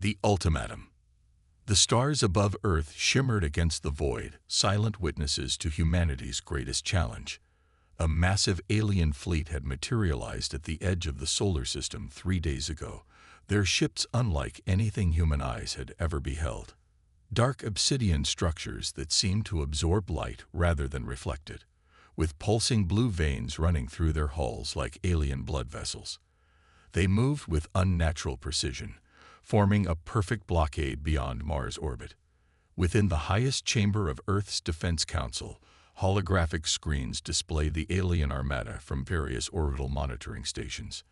The ultimatum. The stars above Earth shimmered against the void, silent witnesses to humanity's greatest challenge. A massive alien fleet had materialized at the edge of the solar system 3 days ago, their ships unlike anything human eyes had ever beheld. Dark obsidian structures that seemed to absorb light rather than reflect it, with pulsing blue veins running through their hulls like alien blood vessels. They moved with unnatural precision, forming a perfect blockade beyond Mars' orbit. Within the highest chamber of Earth's Defense Council, holographic screens display the alien armada from various orbital monitoring stations.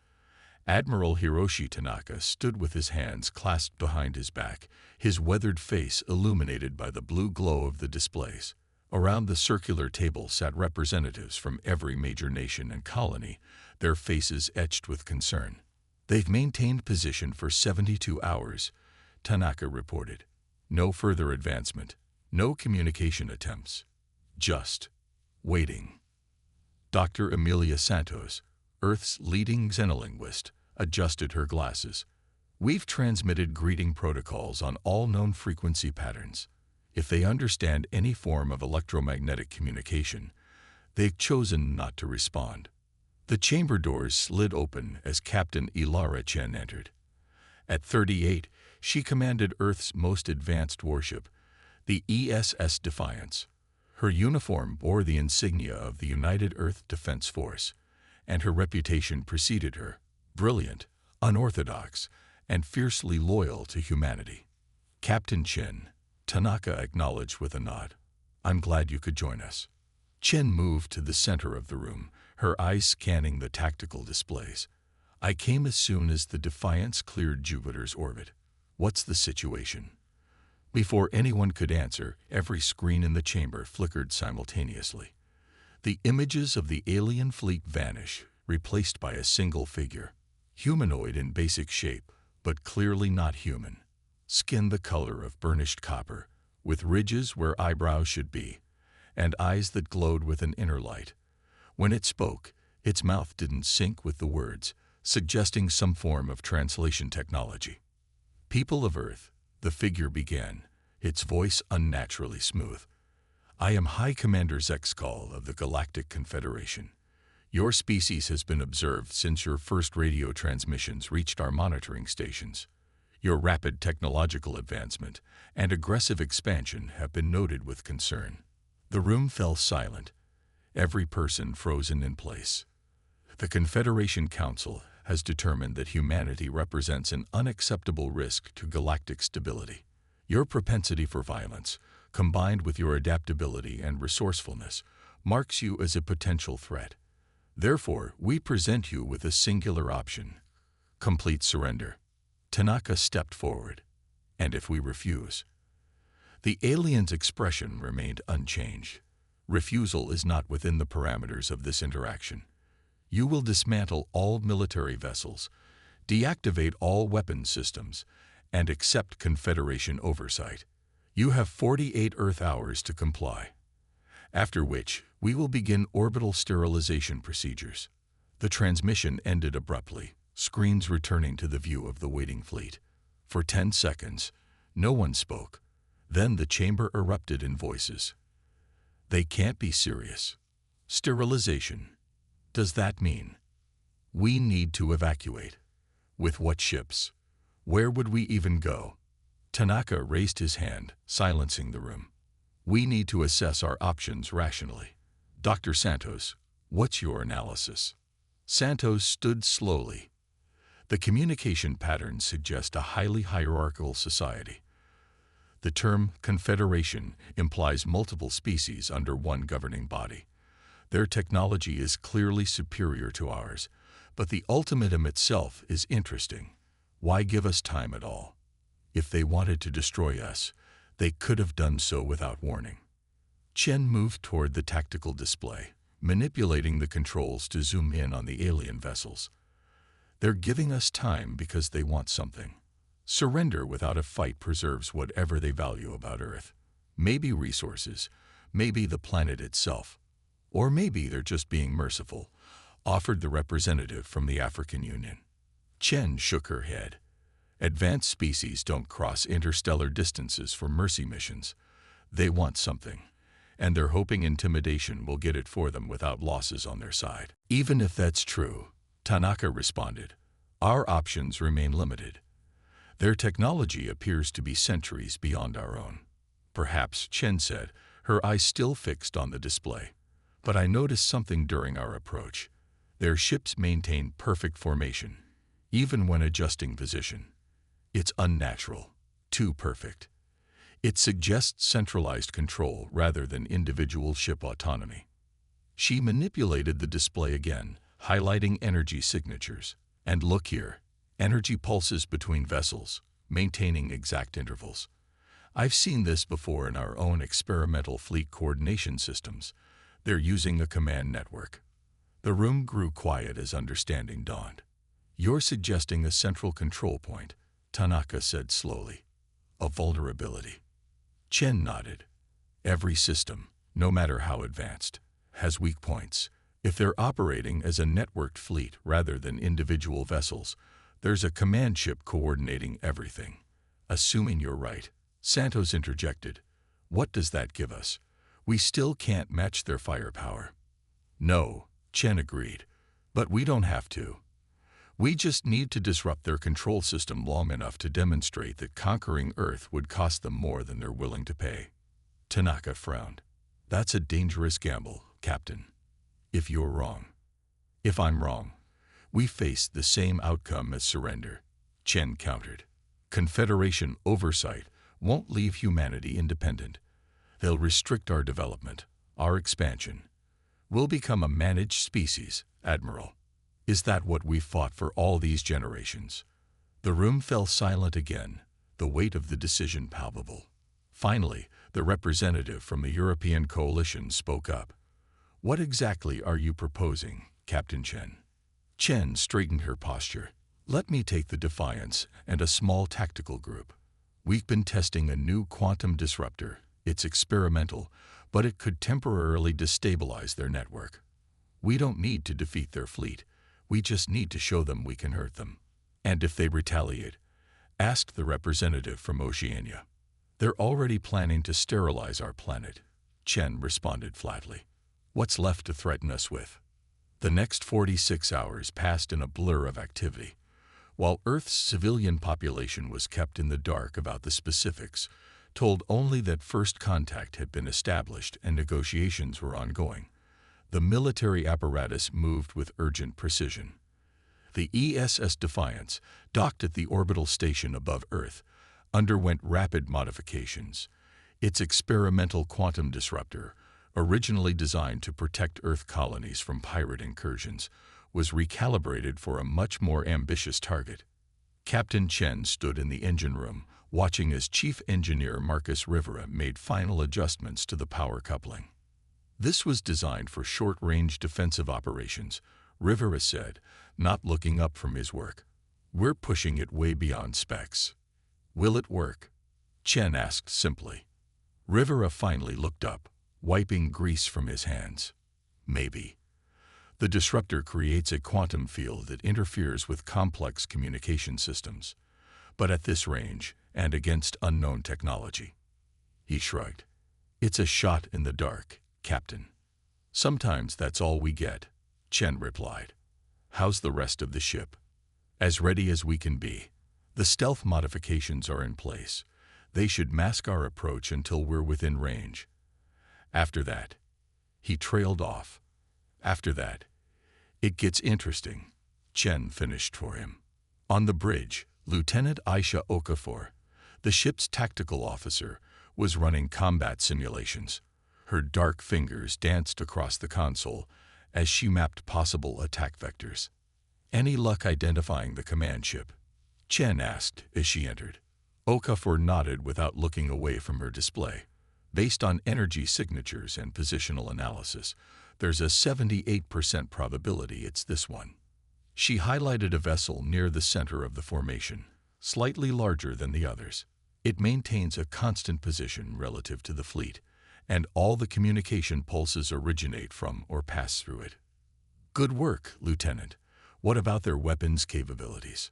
Admiral Hiroshi Tanaka stood with his hands clasped behind his back, his weathered face illuminated by the blue glow of the displays. Around the circular table sat representatives from every major nation and colony, their faces etched with concern. "They've maintained position for 72 hours, Tanaka reported. No further advancement, no communication attempts. Just waiting. Dr. Amelia Santos, Earth's leading xenolinguist, adjusted her glasses. "We've transmitted greeting protocols on all known frequency patterns. If they understand any form of electromagnetic communication, they've chosen not to respond." The chamber doors slid open as Captain Ilara Chen entered. At 38, she commanded Earth's most advanced warship, the ESS Defiance. Her uniform bore the insignia of the United Earth Defense Force, and her reputation preceded her: brilliant, unorthodox, and fiercely loyal to humanity. "Captain Chen," Tanaka acknowledged with a nod. "I'm glad you could join us." Chen moved to the center of the room, her eyes scanning the tactical displays. "I came as soon as the Defiance cleared Jupiter's orbit. What's the situation?" Before anyone could answer, every screen in the chamber flickered simultaneously. The images of the alien fleet vanish, replaced by a single figure. Humanoid in basic shape, but clearly not human. Skin the color of burnished copper, with ridges where eyebrows should be, and eyes that glowed with an inner light. When it spoke, its mouth didn't sync with the words, suggesting some form of translation technology. "People of Earth," the figure began, its voice unnaturally smooth. "I am High Commander Zexkal of the Galactic Confederation. Your species has been observed since your first radio transmissions reached our monitoring stations. Your rapid technological advancement and aggressive expansion have been noted with concern." The room fell silent, every person frozen in place. "The Confederation Council has determined that humanity represents an unacceptable risk to galactic stability. Your propensity for violence, combined with your adaptability and resourcefulness, marks you as a potential threat. Therefore, we present you with a singular option: complete surrender." Tanaka stepped forward. "And if we refuse?" The alien's expression remained unchanged. "Refusal is not within the parameters of this interaction. You will dismantle all military vessels, deactivate all weapons systems, and accept Confederation oversight. You have 48 Earth hours to comply, after which we will begin orbital sterilization procedures." The transmission ended abruptly, screens returning to the view of the waiting fleet. For 10 seconds, no one spoke. Then the chamber erupted in voices. "They can't be serious. Sterilization. Does that mean we need to evacuate? With what ships? Where would we even go?" Tanaka raised his hand, silencing the room. "We need to assess our options rationally. Dr. Santos, what's your analysis?" Santos stood slowly. "The communication patterns suggest a highly hierarchical society. The term confederation implies multiple species under one governing body. Their technology is clearly superior to ours, but the ultimatum itself is interesting. Why give us time at all? If they wanted to destroy us, they could have done so without warning." Chen moved toward the tactical display, manipulating the controls to zoom in on the alien vessels. "They're giving us time because they want something. Surrender without a fight preserves whatever they value about Earth. Maybe resources, maybe the planet itself. Or maybe they're just being merciful," offered the representative from the African Union. Chen shook her head. Advanced species don't cross interstellar distances for mercy missions. They want something, and they're hoping intimidation will get it for them without losses on their side. Even if that's true, Tanaka responded, our options remain limited. Their technology appears to be centuries beyond our own. Perhaps, Chen said, her eyes still fixed on the display. But I noticed something during our approach. Their ships maintain perfect formation, even when adjusting position. It's unnatural, too perfect. It suggests centralized control rather than individual ship autonomy. She manipulated the display again, highlighting energy signatures. And look here, energy pulses between vessels, maintaining exact intervals. I've seen this before in our own experimental fleet coordination systems. They're using a command network. The room grew quiet as understanding dawned. You're suggesting a central control point, Tanaka said slowly. A vulnerability. Chen nodded. Every system, no matter how advanced, has weak points. If they're operating as a networked fleet rather than individual vessels, there's a command ship coordinating everything. Assuming you're right, Santos interjected. What does that give us? We still can't match their firepower. No, Chen agreed, but we don't have to. We just need to disrupt their control system long enough to demonstrate that conquering Earth would cost them more than they're willing to pay. Tanaka frowned. That's a dangerous gamble, Captain. If you're wrong. If I'm wrong, we face the same outcome as surrender, Chen countered. Confederation oversight won't leave humanity independent. They'll restrict our development, our expansion. We'll become a managed species, Admiral. Is that what we've fought for all these generations? The room fell silent again, the weight of the decision palpable. Finally, the representative from the European coalition spoke up. What exactly are you proposing, Captain Chen? Chen straightened her posture. Let me take the Defiance and a small tactical group. We've been testing a new quantum disruptor. It's experimental, but it could temporarily destabilize their network. We don't need to defeat their fleet. We just need to show them we can hurt them. And if they retaliate, asked the representative from Oceania. They're already planning to sterilize our planet, Chen responded flatly. What's left to threaten us with? The next 46 hours passed in a blur of activity. While Earth's civilian population was kept in the dark about the specifics, told only that first contact had been established and negotiations were ongoing, the military apparatus moved with urgent precision. The ESS Defiance, docked at the orbital station above Earth, underwent rapid modifications. Its experimental quantum disruptor, originally designed to protect Earth colonies from pirate incursions, was recalibrated for a much more ambitious target. Captain Chen stood in the engine room, watching as Chief Engineer Marcus Rivera made final adjustments to the power coupling. This was designed for short-range defensive operations, Rivera said, not looking up from his work. We're pushing it way beyond specs. Will it work? Chen asked simply. Rivera finally looked up, wiping grease from his hands. Maybe. The disruptor creates a quantum field that interferes with complex communication systems, but at this range and against unknown technology. He shrugged. It's a shot in the dark, Captain. Sometimes that's all we get, Chen replied. How's the rest of the ship? As ready as we can be. The stealth modifications are in place. They should mask our approach until we're within range. After that, he trailed off. After that, it gets interesting, Chen finished for him. On the bridge, Lieutenant Aisha Okafor, the ship's tactical officer, was running combat simulations. Her dark fingers danced across the console as she mapped possible attack vectors. Any luck identifying the command ship? Chen asked as she entered. Okafor nodded without looking away from her display. Based on energy signatures and positional analysis, there's a 78% probability it's this one. She highlighted a vessel near the center of the formation, slightly larger than the others. It maintains a constant position relative to the fleet, and all the communication pulses originate from or pass through it. Good work, Lieutenant. What about their weapons capabilities?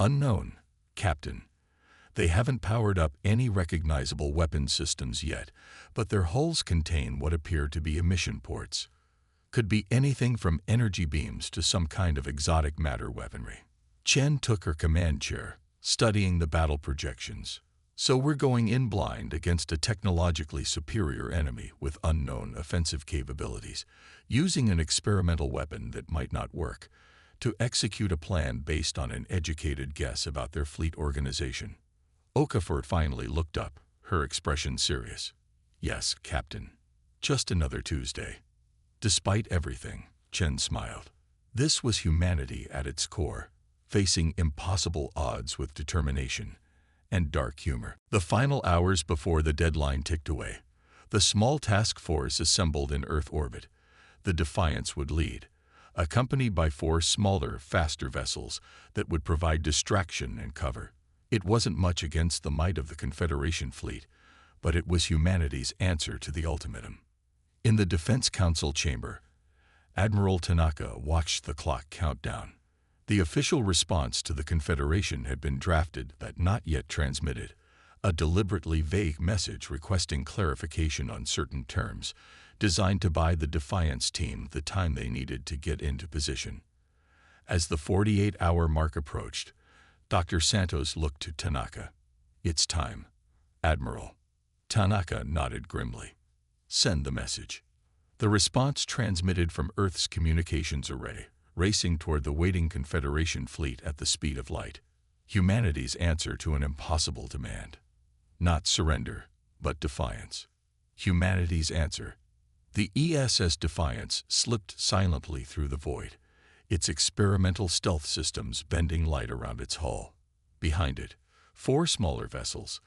Unknown, Captain, they haven't powered up any recognizable weapon systems yet, but their hulls contain what appear to be emission ports. Could be anything from energy beams to some kind of exotic matter weaponry. Chen took her command chair, studying the battle projections. So we're going in blind against a technologically superior enemy with unknown offensive capabilities, using an experimental weapon that might not work, to execute a plan based on an educated guess about their fleet organization. Okafor finally looked up, her expression serious. Yes, Captain. Just another Tuesday. Despite everything, Chen smiled. This was humanity at its core, facing impossible odds with determination and dark humor. The final hours before the deadline ticked away. The small task force assembled in Earth orbit. The Defiance would lead, accompanied by 4 smaller, faster vessels that would provide distraction and cover. It wasn't much against the might of the Confederation fleet, but it was humanity's answer to the ultimatum. In the Defense Council chamber, Admiral Tanaka watched the clock count down. The official response to the Confederation had been drafted but not yet transmitted, a deliberately vague message requesting clarification on certain terms, designed to buy the Defiance team the time they needed to get into position. As the 48-hour mark approached, Dr. Santos looked to Tanaka. It's time, Admiral. Tanaka nodded grimly. Send the message. The response transmitted from Earth's communications array, racing toward the waiting Confederation fleet at the speed of light. Humanity's answer to an impossible demand. Not surrender, but defiance. Humanity's answer. The ESS Defiance slipped silently through the void, its experimental stealth systems bending light around its hull. Behind it, 4 smaller vessels,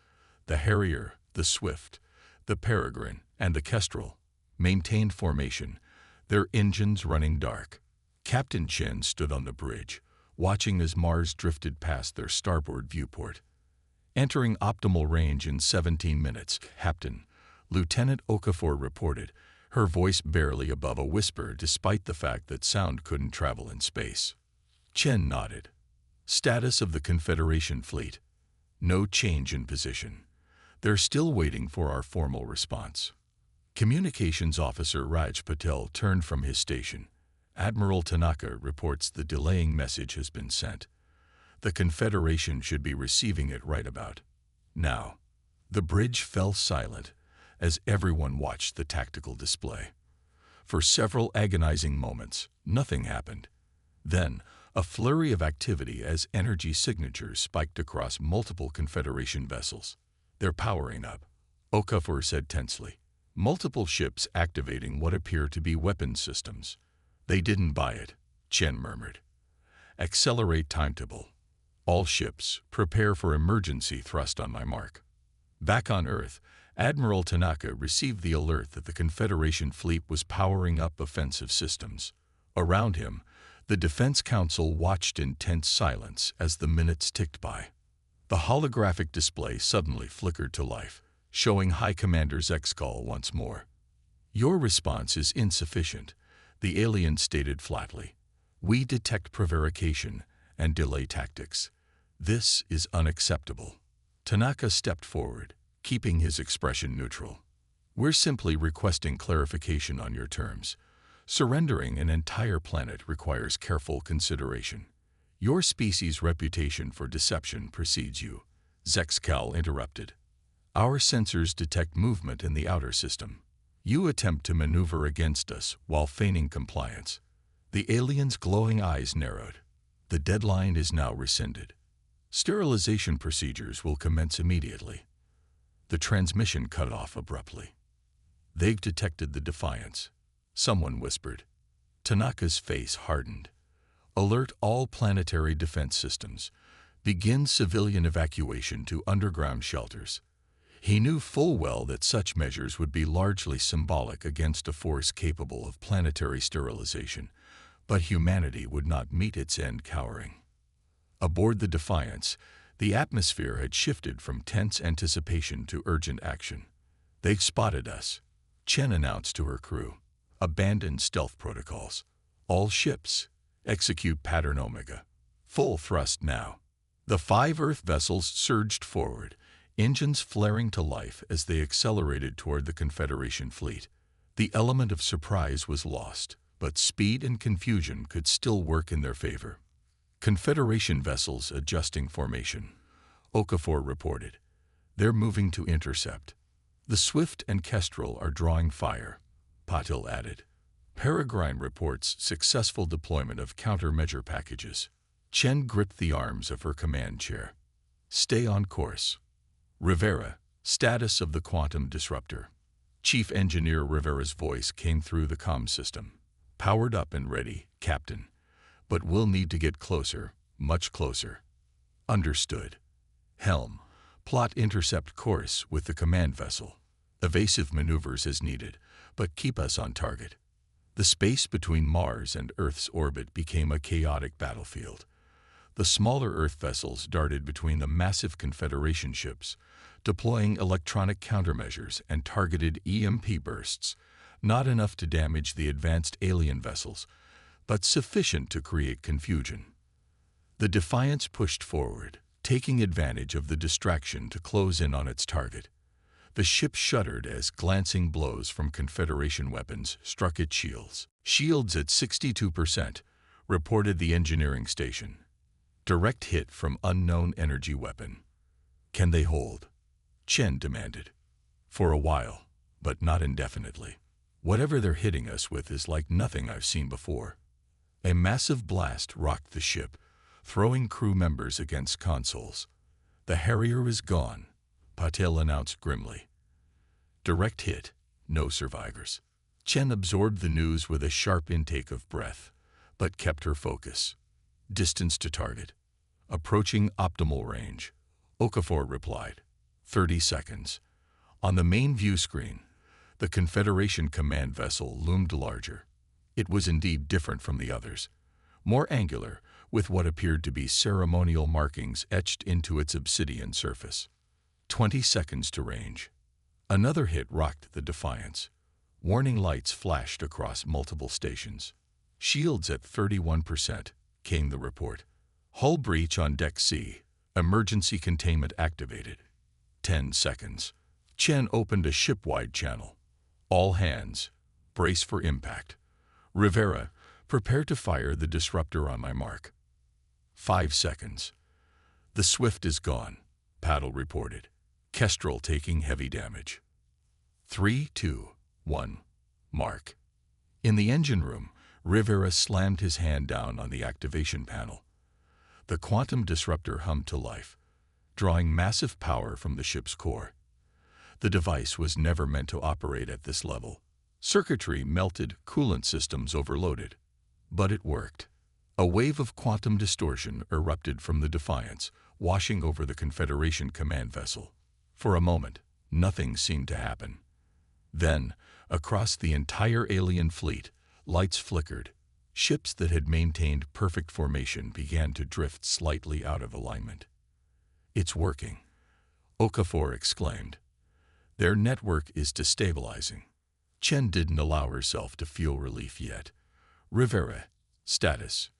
the Harrier, the Swift, the Peregrine, and the Kestrel, maintained formation, their engines running dark. Captain Chen stood on the bridge, watching as Mars drifted past their starboard viewport. Entering optimal range in 17 minutes, Captain, Lieutenant Okafor reported, her voice barely above a whisper despite the fact that sound couldn't travel in space. Chen nodded. Status of the Confederation fleet. No change in position. They're still waiting for our formal response. Communications Officer Raj Patel turned from his station. Admiral Tanaka reports the delaying message has been sent. The Confederation should be receiving it right about now. The bridge fell silent as everyone watched the tactical display. For several agonizing moments, nothing happened. Then, a flurry of activity as energy signatures spiked across multiple Confederation vessels. They're powering up, Okafor said tensely. Multiple ships activating what appear to be weapon systems. They didn't buy it, Chen murmured. Accelerate timetable. All ships, prepare for emergency thrust on my mark. Back on Earth, Admiral Tanaka received the alert that the Confederation fleet was powering up offensive systems. Around him, the Defense Council watched in tense silence as the minutes ticked by. The holographic display suddenly flickered to life, showing High Commander Zekskal once more. Your response is insufficient, the alien stated flatly. We detect prevarication and delay tactics. This is unacceptable. Tanaka stepped forward, keeping his expression neutral. We're simply requesting clarification on your terms. Surrendering an entire planet requires careful consideration. Your species' reputation for deception precedes you, Zekskal interrupted. Our sensors detect movement in the outer system. You attempt to maneuver against us while feigning compliance. The alien's glowing eyes narrowed. The deadline is now rescinded. Sterilization procedures will commence immediately. The transmission cut off abruptly. They've detected the Defiance, someone whispered. Tanaka's face hardened. Alert all planetary defense systems. Begin civilian evacuation to underground shelters. He knew full well that such measures would be largely symbolic against a force capable of planetary sterilization, but humanity would not meet its end cowering. Aboard the Defiance, the atmosphere had shifted from tense anticipation to urgent action. They've spotted us, Chen announced to her crew. Abandon stealth protocols. All ships, execute pattern Omega. Full thrust now. The 5 Earth vessels surged forward, engines flaring to life as they accelerated toward the Confederation fleet. The element of surprise was lost, but speed and confusion could still work in their favor. Confederation vessels adjusting formation, Okafor reported. They're moving to intercept. The Swift and Kestrel are drawing fire, Patil added. Peregrine reports successful deployment of countermeasure packages. Chen gripped the arms of her command chair. Stay on course. Rivera, status of the quantum disruptor. Chief Engineer Rivera's voice came through the comm system. Powered up and ready, Captain. But we'll need to get closer, much closer. Understood. Helm, plot intercept course with the command vessel. Evasive maneuvers as needed, but keep us on target. The space between Mars and Earth's orbit became a chaotic battlefield. The smaller Earth vessels darted between the massive Confederation ships, deploying electronic countermeasures and targeted EMP bursts, not enough to damage the advanced alien vessels, but sufficient to create confusion. The Defiance pushed forward, taking advantage of the distraction to close in on its target. The ship shuddered as glancing blows from Confederation weapons struck its shields. Shields at 62%, reported the engineering station. Direct hit from unknown energy weapon. Can they hold? Chen demanded. For a while, but not indefinitely. Whatever they're hitting us with is like nothing I've seen before. A massive blast rocked the ship, throwing crew members against consoles. The Harrier is gone, Patil announced grimly. Direct hit, no survivors. Chen absorbed the news with a sharp intake of breath, but kept her focus. Distance to target. Approaching optimal range, Okafor replied. 30 seconds. On the main view screen, the Confederation command vessel loomed larger. It was indeed different from the others. More angular, with what appeared to be ceremonial markings etched into its obsidian surface. 20 seconds to range. Another hit rocked the Defiance. Warning lights flashed across multiple stations. Shields at 31%, came the report. Hull breach on Deck C. Emergency containment activated. 10 seconds. Chen opened a ship-wide channel. All hands, brace for impact. Rivera, prepare to fire the disruptor on my mark. 5 seconds. The Swift is gone, Patil reported. Kestrel taking heavy damage. 3, 2, 1. Mark. In the engine room, Rivera slammed his hand down on the activation panel. The quantum disruptor hummed to life, drawing massive power from the ship's core. The device was never meant to operate at this level. Circuitry melted, coolant systems overloaded. But it worked. A wave of quantum distortion erupted from the Defiance, washing over the Confederation command vessel. For a moment, nothing seemed to happen. Then, across the entire alien fleet, lights flickered. Ships that had maintained perfect formation began to drift slightly out of alignment. It's working, Okafor exclaimed. Their network is destabilizing. Chen didn't allow herself to feel relief yet. Rivera, status.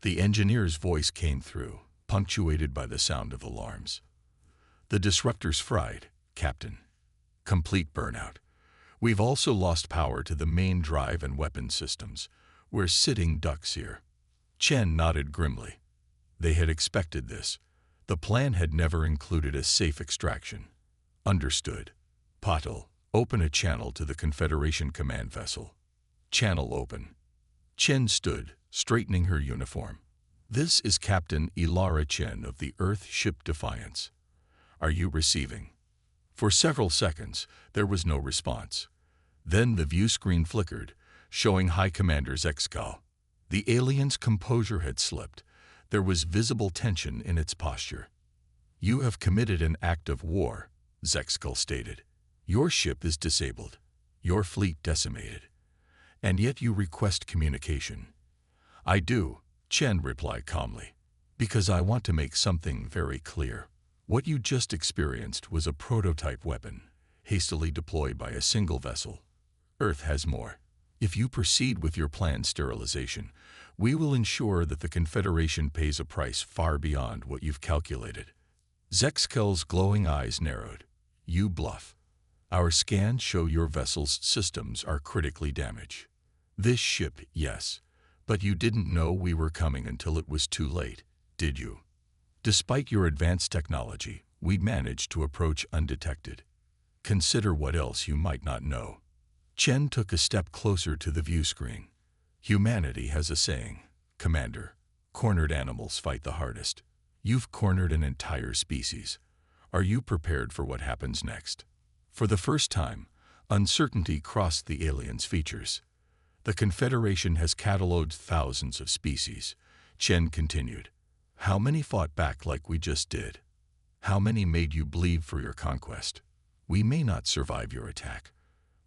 The engineer's voice came through, punctuated by the sound of alarms. The disruptor's fried, Captain. Complete burnout. We've also lost power to the main drive and weapon systems. We're sitting ducks here. Chen nodded grimly. They had expected this. The plan had never included a safe extraction. Understood. Patil, open a channel to the Confederation command vessel. Channel open. Chen stood, straightening her uniform. This is Captain Ilara Chen of the Earth ship Defiance. Are you receiving? For several seconds, there was no response. Then the view screen flickered, showing High Commander Zexkal. The alien's composure had slipped. There was visible tension in its posture. You have committed an act of war, Zexkal stated. Your ship is disabled, your fleet decimated, and yet you request communication. I do, Chen replied calmly, because I want to make something very clear. What you just experienced was a prototype weapon, hastily deployed by a single vessel. Earth has more. If you proceed with your planned sterilization, We will ensure that the Confederation pays a price far beyond what you've calculated. Zexkel's glowing eyes narrowed. You bluff. Our scans show your vessel's systems are critically damaged. This ship, yes. But you didn't know we were coming until it was too late, did you? Despite your advanced technology, we'd managed to approach undetected. Consider what else you might not know. Chen took a step closer to the view screen. Humanity has a saying, Commander, cornered animals fight the hardest. You've cornered an entire species. Are you prepared for what happens next? For the first time, uncertainty crossed the alien's features. The Confederation has catalogued thousands of species. Chen continued. How many fought back like we just did? How many made you bleed for your conquest? We may not survive your attack,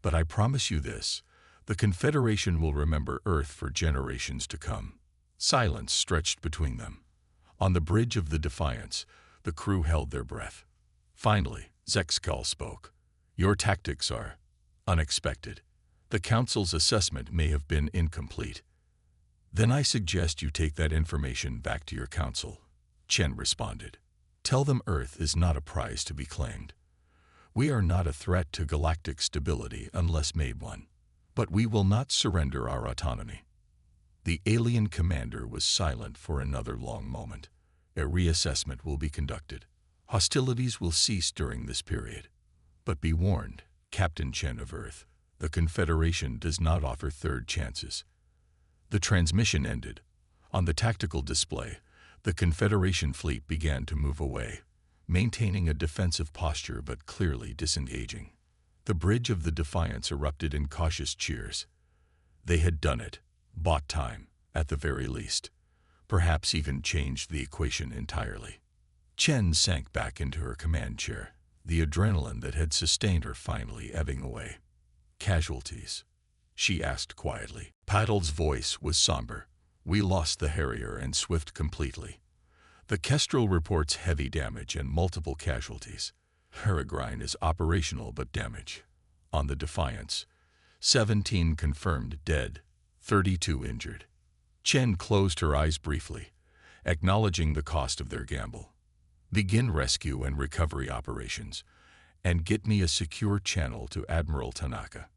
but I promise you this, the Confederation will remember Earth for generations to come. Silence stretched between them. On the bridge of the Defiance, the crew held their breath. Finally, Zexkel spoke. Your tactics are unexpected. The Council's assessment may have been incomplete. Then I suggest you take that information back to your Council, Chen responded. Tell them Earth is not a prize to be claimed. We are not a threat to galactic stability unless made one. But we will not surrender our autonomy. The alien commander was silent for another long moment. A reassessment will be conducted. Hostilities will cease during this period. But be warned, Captain Chen of Earth, the Confederation does not offer third chances. The transmission ended. On the tactical display, the Confederation fleet began to move away, maintaining a defensive posture but clearly disengaging. The bridge of the Defiance erupted in cautious cheers. They had done it, bought time, at the very least. Perhaps even changed the equation entirely. Chen sank back into her command chair, the adrenaline that had sustained her finally ebbing away. Casualties? She asked quietly. Paddle's voice was somber. We lost the Harrier and Swift completely. The Kestrel reports heavy damage and multiple casualties. Peregrine is operational but damaged. On the Defiance, 17 confirmed dead, 32 injured. Chen closed her eyes briefly, acknowledging the cost of their gamble. Begin rescue and recovery operations, and get me a secure channel to Admiral Tanaka.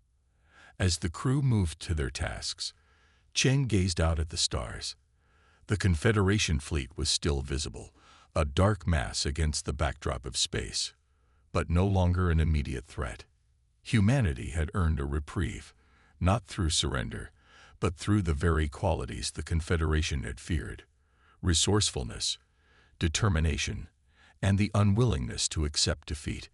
As the crew moved to their tasks, Chen gazed out at the stars. The Confederation fleet was still visible, a dark mass against the backdrop of space, but no longer an immediate threat. Humanity had earned a reprieve, not through surrender, but through the very qualities the Confederation had feared: resourcefulness, determination, and the unwillingness to accept defeat.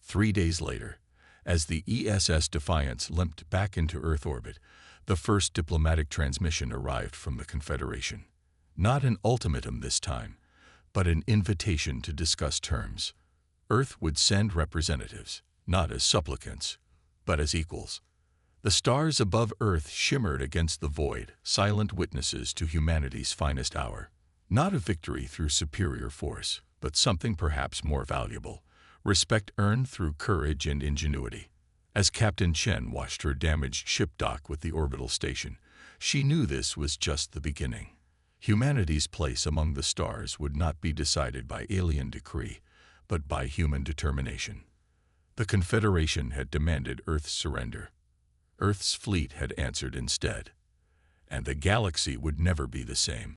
3 days later, as the ESS Defiance limped back into Earth orbit, the first diplomatic transmission arrived from the Confederation. Not an ultimatum this time, but an invitation to discuss terms. Earth would send representatives, not as supplicants, but as equals. The stars above Earth shimmered against the void, silent witnesses to humanity's finest hour. Not a victory through superior force, but something perhaps more valuable: respect earned through courage and ingenuity. As Captain Chen watched her damaged ship dock with the orbital station, she knew this was just the beginning. Humanity's place among the stars would not be decided by alien decree, but by human determination. The Confederation had demanded Earth's surrender. Earth's fleet had answered instead. And the galaxy would never be the same.